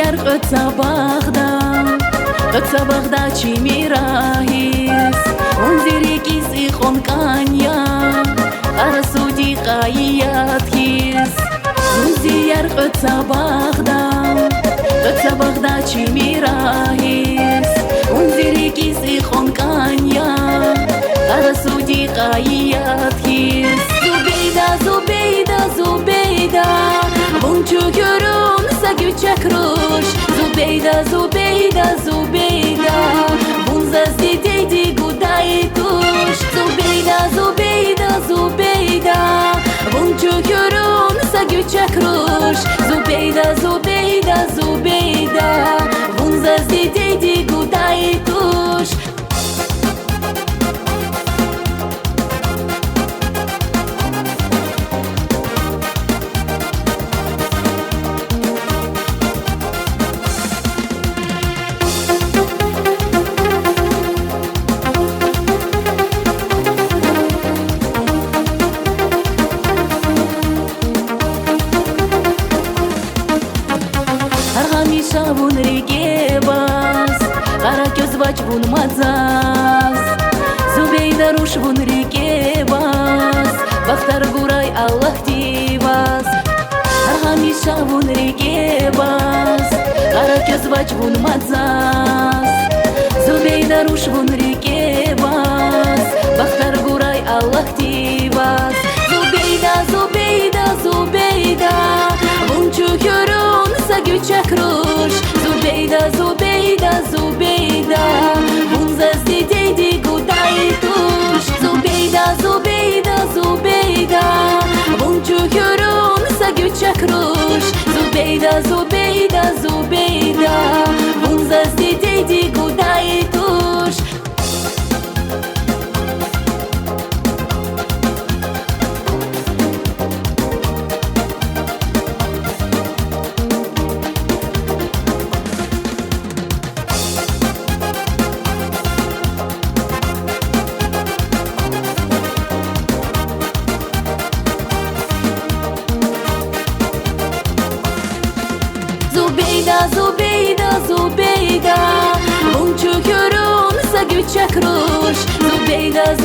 زوزيار قد صبغدا چی میراهیس اونزیری کیسی خون کانیا قرسودی قاییات کیس زوزيار قد صبغدا چی میراهیس اونزیری کیسی خون کانیا قرسودی قاییات کیس Zubeyda Buncu görünse güçek ruş Zubeyda Bunza zideydi guday tuş Zubeyda Buncu görünse güçek ruş Zubeyda Bunza zideydi guday tuş Şavun rikebas, kara göz vaç bulmazaz. Zubeyda ruş vun rikebas, baktar guray Allah divas. Arhami şavun rikebas, kara göz vaç bulmazaz. Zubeyda ruş vun rikebas, baktar guray Allah divas. Zubeyda, buncu görünse güçek ruş Zubeyda Bunza zideydi guday tuş Zubeyda Buncu görünse güçek ruş Zubeyda Bunza zideydi guday tuş Zubeyda Buncu görünse güçek ruş Zubeyda